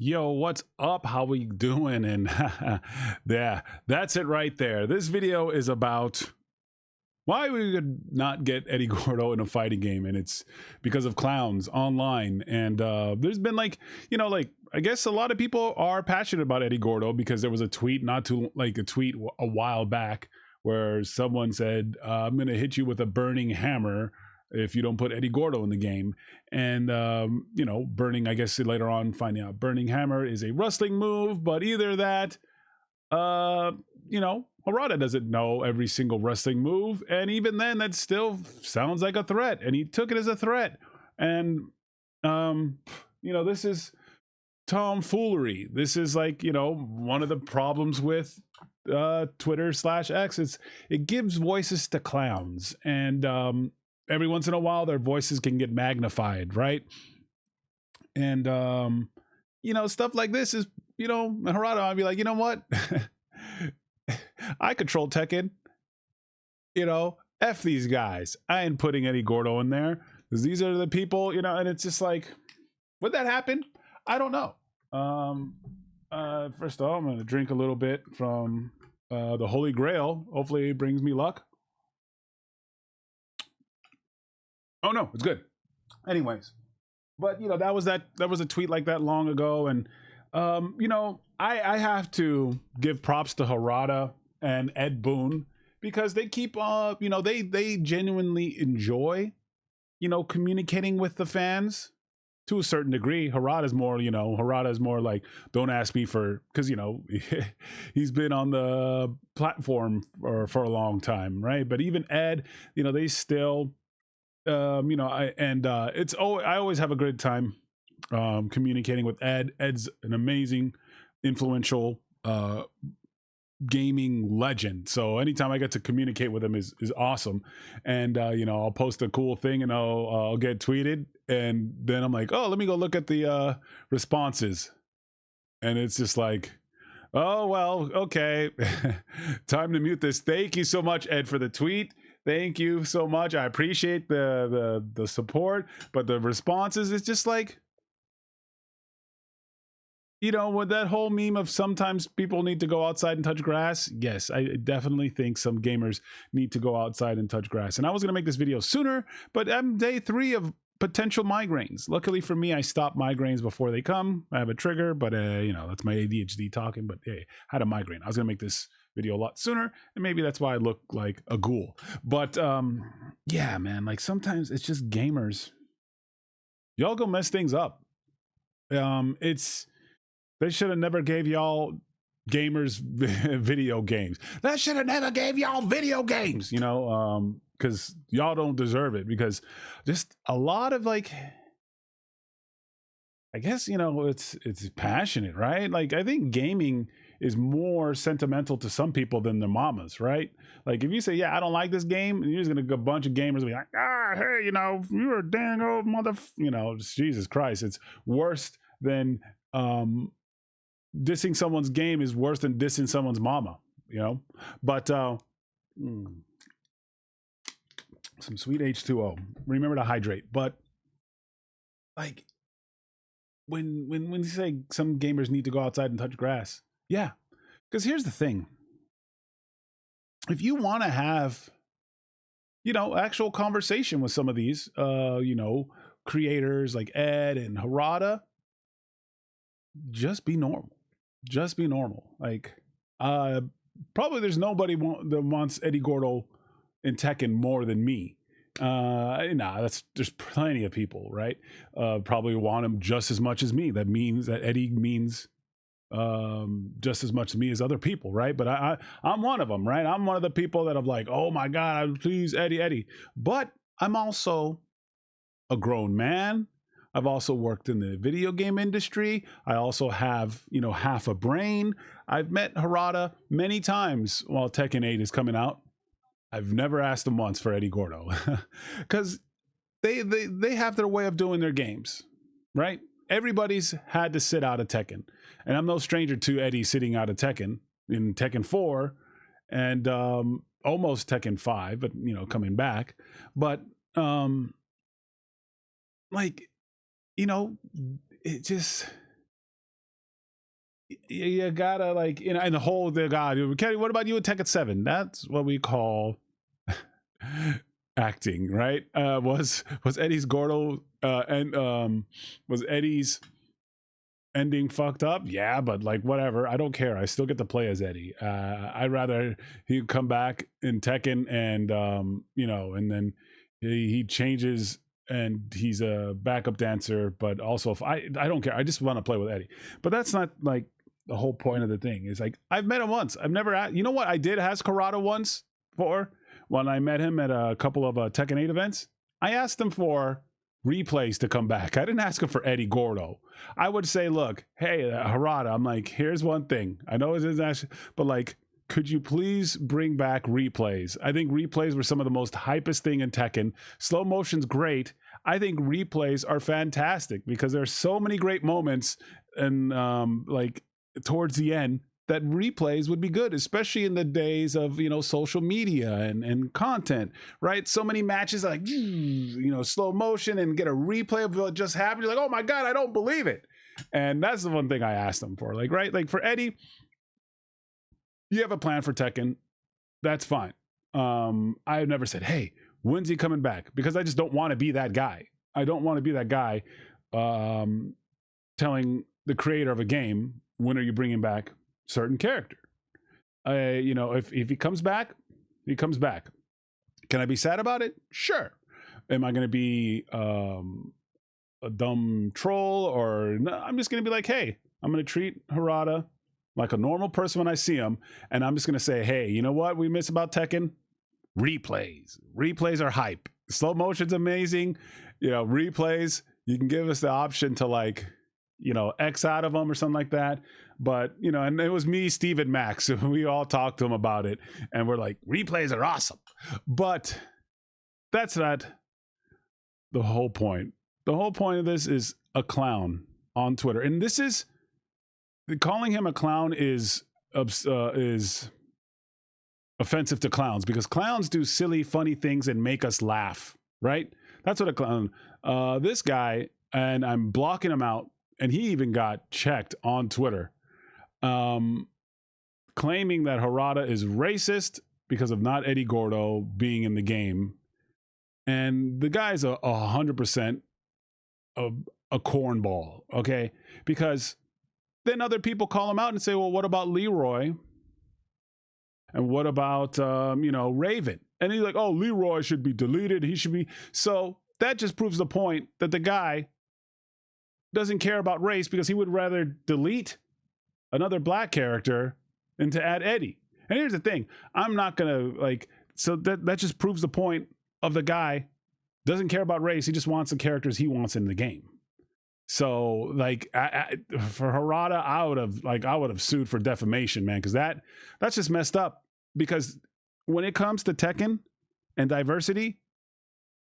Yo, what's up? How we doing? And yeah, that's it right there. This video is about why we could not get Eddie Gordo in a fighting game, and it's because of clowns online. And there's been like I guess a lot of people are passionate about Eddie Gordo because there was a tweet not too like a tweet a while back where someone said, "I'm gonna hit you with a burning hammer if you don't put Eddie Gordo in the game." And burning, I guess later on finding out burning hammer is a wrestling move, but either that, uh Harada doesn't know every single wrestling move, and even then that still sounds like a threat, and he took it as a threat. And this is tomfoolery. This is like, one of the problems with Twitter/X. It gives voices to clowns, and every once in a while their voices can get magnified, right? And stuff like this is, Harada, I'd be like, you know what? I control Tekken, F these guys. I ain't putting Eddie Gordo in there because these are the people, and it's just like, would that happen? I don't know. First of all, I'm gonna drink a little bit from the Holy Grail. Hopefully it brings me luck. Oh no, it's good. Anyways, but that was a tweet like that long ago. And I have to give props to Harada and Ed Boon because they keep they genuinely enjoy communicating with the fans to a certain degree. Harada's more like, don't ask me for, because he's been on the platform for a long time, right? But even Ed, they still I always have a good time communicating with Ed. Ed's an amazing, influential gaming legend. So anytime I get to communicate with him is awesome. And I'll post a cool thing and I'll get tweeted, and then I'm like, oh, let me go look at the responses, and it's just like, oh well, okay. Time to mute this. Thank you so much, Ed, for the tweet. Thank you so much. I appreciate the support, but the responses is just like, with that whole meme of sometimes people need to go outside and touch grass. Yes, I definitely think some gamers need to go outside and touch grass. And I was going to make this video sooner, but I'm day 3 of potential migraines. Luckily for me, I stop migraines before they come. I have a trigger, but that's my ADHD talking. But hey, I had a migraine. I was going to make this video a lot sooner, and maybe that's why I look like a ghoul. But yeah, man, like sometimes it's just gamers. Y'all go mess things up. They should have never gave y'all gamers video games. That should have never gave y'all video games, because y'all don't deserve it. Because just a lot of like, I guess, it's passionate, right? Like, I think gaming is more sentimental to some people than their mamas, right? Like, if you say, yeah, I don't like this game, and you're just gonna go a bunch of gamers be like, hey, you're a dang old mother, Jesus Christ. It's worse than dissing someone's game is worse than dissing someone's mama, but some sweet H2O. Remember to hydrate. But like, when you say some gamers need to go outside and touch grass, yeah, because here's the thing: if you want to have actual conversation with some of these creators like Ed and Harada, just be normal. Just be normal. Like, probably there's nobody that wants Eddie Gordo in Tekken more than me. There's plenty of people, right? Probably want him just as much as me. That means that Eddie means just as much to me as other people, right? But I'm one of them, right? I'm one of the people that I'm like, oh my God, please, Eddie. But I'm also a grown man. I've also worked in the video game industry. I also have, half a brain. I've met Harada many times while Tekken 8 is coming out. I've never asked him once for Eddie Gordo because they have their way of doing their games, right? Everybody's had to sit out of Tekken, and I'm no stranger to Eddie sitting out of Tekken in Tekken 4 and almost Tekken 5, but coming back. But like, it just, you gotta like, you know, and the whole God, Kenny, what about you in Tekken 7? That's what we call acting, right? Was Eddie's Gordo and was Eddie's ending fucked up? Yeah, but like whatever, I don't care. I still get to play as Eddie. I'd rather he come back in Tekken and you know, and then he changes and he's a backup dancer, but also if I don't care. I just want to play with Eddie. But that's not like the whole point of the thing. Is like I've met him once. I've never you know what I did ask Karada once for when I met him at a couple of Tekken 8 events. I asked him for replays to come back. I didn't ask him for Eddie Gordo. I would say, look, hey, Harada, I'm like, here's one thing. I know it's international, but like, could you please bring back replays? I think replays were some of the most hypest thing in Tekken. Slow motion's great. I think replays are fantastic because there's so many great moments and like towards the end that replays would be good, especially in the days of, you know, social media and content, right? So many matches like, you know, slow motion and get a replay of what just happened. You're like, oh my God, I don't believe it. And that's the one thing I asked them for. Like, right? Like for Eddie, you have a plan for Tekken. That's fine. I've never said, hey, when's he coming back? Because I just don't want to be that guy. I don't want to be that guy telling the creator of a game, when are you bringing back certain character? You know, if he comes back, he comes back. Can I be sad about it? Sure. Am I going to be a dumb troll? Or no, I'm just going to be like, hey, I'm going to treat Harada like a normal person when I see him. And I'm just going to say, hey, you know what we miss about Tekken? Replays. Replays are hype. Slow motion's amazing. You know, replays, you can give us the option to like, you know, X out of them or something like that. But, you know, and it was me, Steve, and Max. So we all talked to him about it. And we're like, replays are awesome. But that's not the whole point. The whole point of this is a clown on Twitter. And this is, calling him a clown is offensive to clowns because clowns do silly, funny things and make us laugh, right? That's what a clown, this guy, and I'm blocking him out. And he even got checked on Twitter, claiming that Harada is racist because of not Eddie Gordo being in the game. And the guy's 100% a cornball, okay? Because then other people call him out and say, well, what about Leroy? And what about, you know, Raven? And he's like, oh, Leroy should be deleted. He should be. So that just proves the point that the guy doesn't care about race because he would rather delete another black character than to add Eddie. And here's the thing. I'm not going to like, so that just proves the point of the guy doesn't care about race. He just wants the characters he wants in the game. So like for Harada, I would have sued for defamation, man. Cause that's just messed up because when it comes to Tekken and diversity,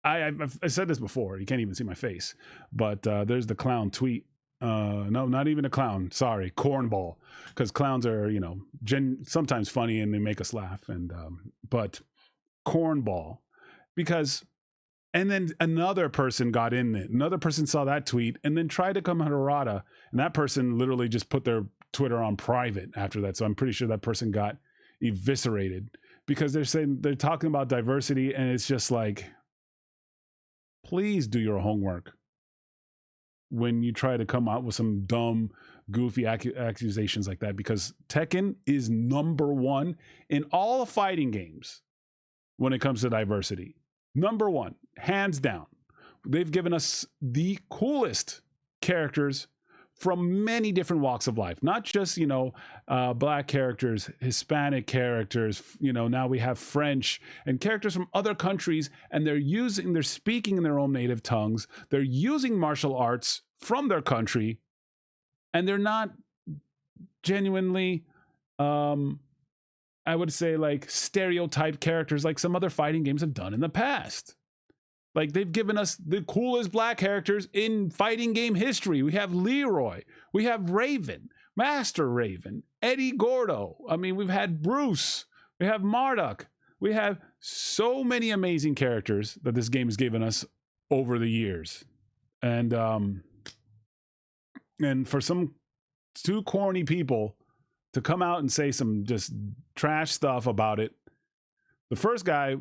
I said this before. You can't even see my face, but there's the clown tweet. No, not even a clown. Sorry, cornball. Because clowns are, you know, sometimes funny and they make us laugh. And but cornball, because and then another person got in it. Another person saw that tweet and then tried to come at Harada, and that person literally just put their Twitter on private after that. So I'm pretty sure that person got eviscerated because they're talking about diversity, and it's just like, please do your homework when you try to come out with some dumb, goofy accusations like that, because Tekken is #1 in all the fighting games when it comes to diversity. #1, hands down. They've given us the coolest characters from many different walks of life, not just, you know, black characters, Hispanic characters, you know, now we have French and characters from other countries, and they're speaking in their own native tongues. They're using martial arts from their country, and they're not genuinely, I would say, like stereotype characters like some other fighting games have done in the past. Like they've given us the coolest black characters in fighting game history. We have Leroy, we have Raven, Master Raven, Eddie Gordo. I mean, we've had Bruce, we have Marduk. We have so many amazing characters that this game has given us over the years. And for some two corny people to come out and say some just trash stuff about it. The first guy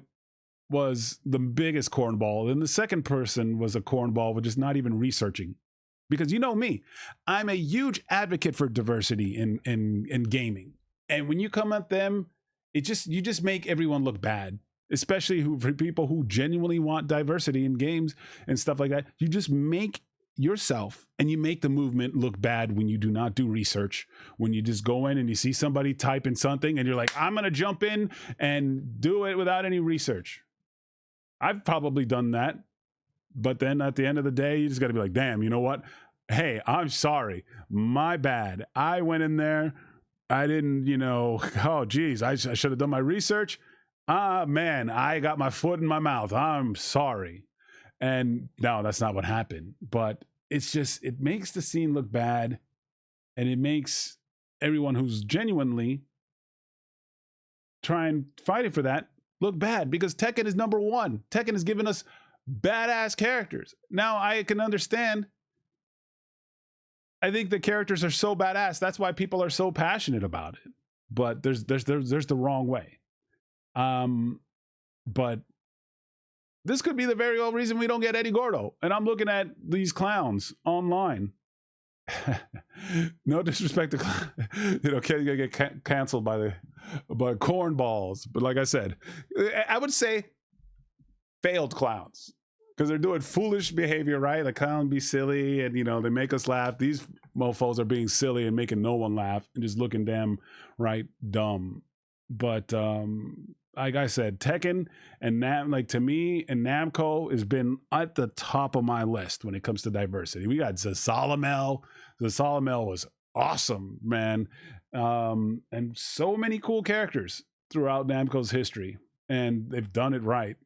was the biggest cornball, and the second person was a cornball with just not even researching. Because you know me, I'm a huge advocate for diversity in gaming, and when you come at them, you just make everyone look bad, especially for people who genuinely want diversity in games and stuff like that. You just make yourself and you make the movement look bad when you do not do research, when you just go in and you see somebody type in something and you're like, I'm gonna jump in and do it without any research. I've probably done that, but then at the end of the day, you just got to be like, damn, you know what? Hey, I'm sorry, my bad. I went in there, I didn't, oh geez, I should have done my research. Man, I got my foot in my mouth, I'm sorry. And no, that's not what happened, but it makes the scene look bad, and it makes everyone who's genuinely trying fighting for that look bad, because Tekken is number one. Tekken has given us badass characters. Now I can understand. I think the characters are so badass. That's why people are so passionate about it. But there's the wrong way. But this could be the very old reason we don't get Eddie Gordo. And I'm looking at these clowns online. No disrespect to can't get canceled by cornballs, but like I said, I would say failed clowns, because they're doing foolish behavior, right? The clown be silly and they make us laugh. These mofos are being silly and making no one laugh and just looking damn right dumb. But like I said, Tekken and to me and Namco has been at the top of my list when it comes to diversity. We got Zasalamel. Zasalamel was awesome, man. And so many cool characters throughout Namco's history, and they've done it right.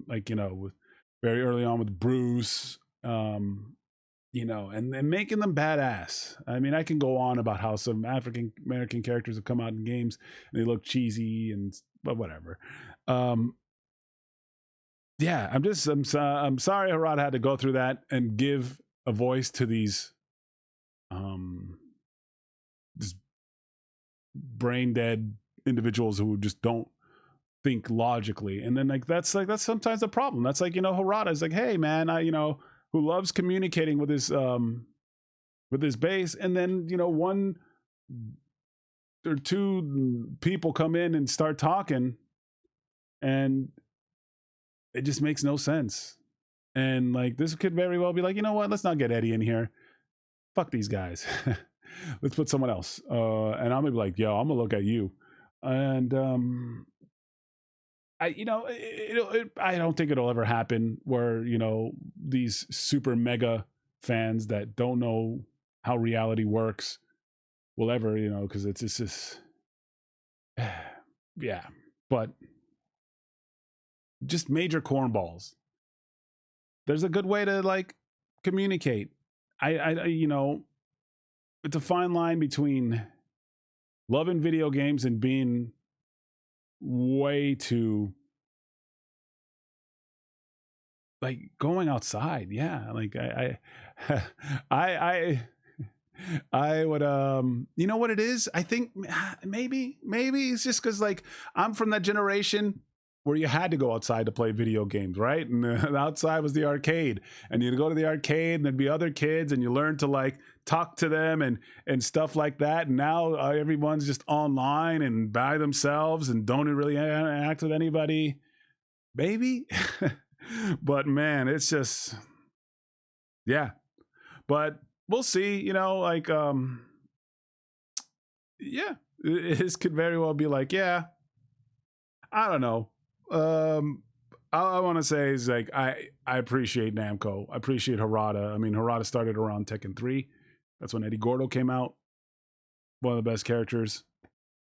Like, with very early on with Bruce, and making them badass. I mean, I can go on about how some African American characters have come out in games and they look cheesy but whatever. Yeah, I'm sorry Harada had to go through that and give a voice to these just brain dead individuals who just don't think logically. And then that's sometimes a problem. That's Harada is like, hey man, who loves communicating with his base, and then one or two people come in and start talking, and it just makes no sense. And this could very well be like, you know what, let's not get Eddie in here, fuck these guys. Let's put someone else, and I'm gonna be like, yo, I'm gonna look at you. And I don't think it'll ever happen where these super mega fans that don't know how reality works will ever, because it's just yeah. But just major cornballs. There's a good way to communicate. It's a fine line between loving video games and being way too going outside. Yeah, I would you know what it is? I think maybe it's just because I'm from that generation where you had to go outside to play video games, right? And the outside was the arcade, and you'd go to the arcade and there'd be other kids and you learn to talk to them and stuff like that. And now everyone's just online and by themselves and don't really interact with anybody. Maybe. But man, it's just, yeah. But we'll see, yeah, this could very well be yeah, I don't know. All I want to say is I appreciate Namco. I appreciate Harada. I mean, Harada started around Tekken 3. That's when Eddie Gordo came out. One of the best characters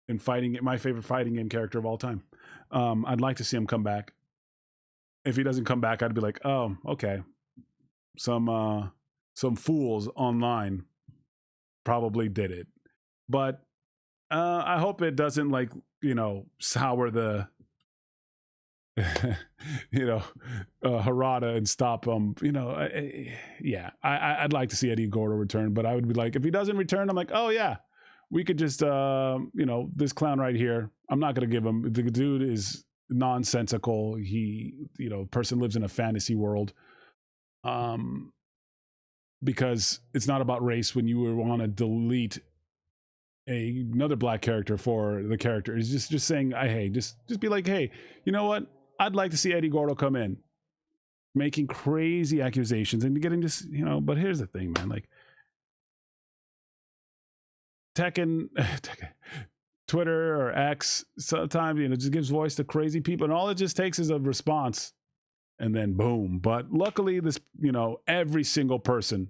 in fighting. My favorite fighting game character of all time. I'd like to see him come back. If he doesn't come back, I'd be like, oh, okay. Some fools online probably did it. But I hope it doesn't sour the you know, Harada and stop him. You know, yeah, I'd like to see Eddie Gordo return, but I would be like, if he doesn't return, I'm like, oh yeah, we could just, you know, this clown right here, I'm not gonna give him. The dude is nonsensical. He, you know, person lives in a fantasy world. Because it's not about race when you want to delete another black character for the character. It's just saying, hey, just be like, hey, you know what? I'd like to see Eddie Gordo come in, making crazy accusations and getting this, you know. But here's the thing, man. Like Tekken, Twitter or X, sometimes, you know, just gives voice to crazy people, and all it just takes is a response, and then boom. But luckily, this, you know, every single person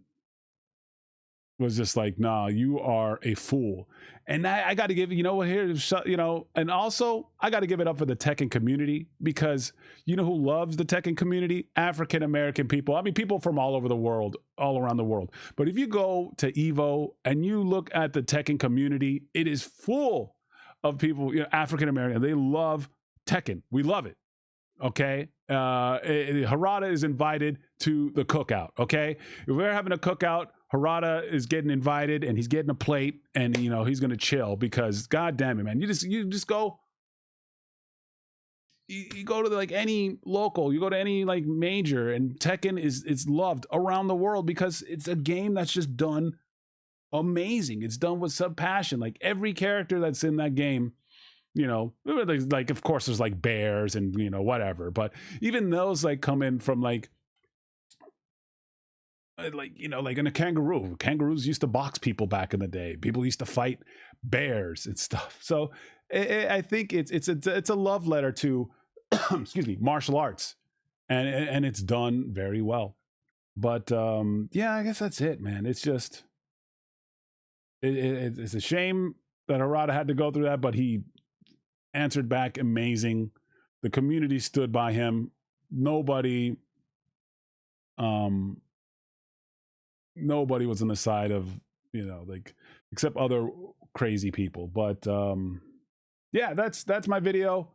was just like, nah, you are a fool. And I got to give, you know what, here, you know, and also I got to give it up for the Tekken community, because you know who loves the Tekken community? African American people. I mean, people from all over the world, all around the world. But if you go to Evo and you look at the Tekken community, it is full of people, you know, African American. They love Tekken. We love it. Okay. Harada is invited to the cookout. Okay. If we're having a cookout, Harada is getting invited and he's getting a plate, and, you know, he's going to chill, because God damn it, man. You just go, you go to like any local, you go to any like major, and Tekken is loved around the world because it's a game that's just done amazing. It's done with some passion. Like every character that's in that game, you know, like, of course there's like bears and, you know, whatever, but even those like come in from like, you know, like in a kangaroo. Kangaroos used to box people back in the day. People used to fight bears and stuff. So I think it's a love letter to excuse me, martial arts, and it's done very well. But yeah, I guess that's it, man. It's just it's a shame that Harada had to go through that, but he answered back amazing. The community stood by him. Nobody nobody was on the side of, you know, like, except other crazy people. But yeah, that's my video.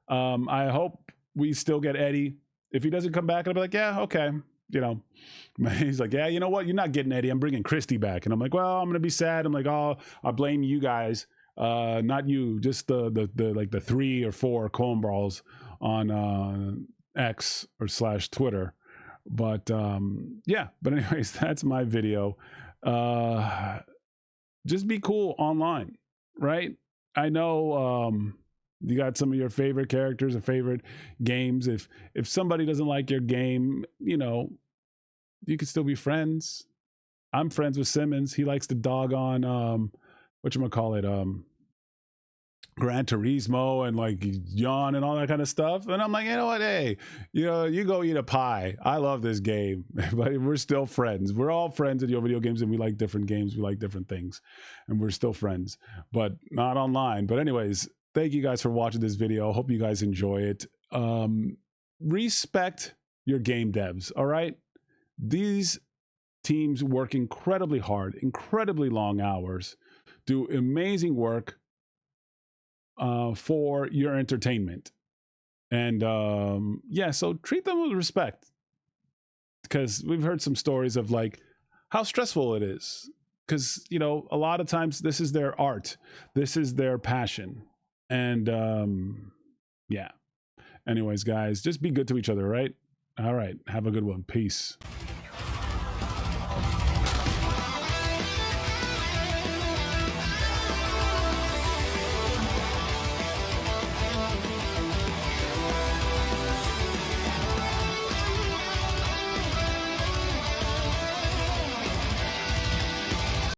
I hope we still get Eddie. If he doesn't come back, I'll be like, yeah, okay, you know. He's like, yeah, you know what, you're not getting Eddie, I'm bringing Christy back. And I'm like, well, I'm gonna be sad. I'm like, oh, I blame you guys, not you, just the like the 3 or 4 cornballs on X or / Twitter. But yeah, but anyways, that's my video. Just be cool online, right? I know you got some of your favorite characters or favorite games. If somebody doesn't like your game, you know, you can still be friends. I'm friends with Simmons. He likes to dog on whatchamacallit, Gran Turismo and like yawn and all that kind of stuff. And I'm like, you know what? Hey, you know, you go eat a pie. I love this game, but we're still friends. We're all friends in your video games, and we like different games. We like different things, and we're still friends, but not online. But anyways, thank you guys for watching this video. Hope you guys enjoy it. Respect your game devs. All right. These teams work incredibly hard, incredibly long hours, do amazing work for your entertainment. And yeah, so treat them with respect, because we've heard some stories of like how stressful it is, because, you know, a lot of times this is their art, this is their passion. And yeah, anyways, guys, just be good to each other, right? All right, have a good one. Peace.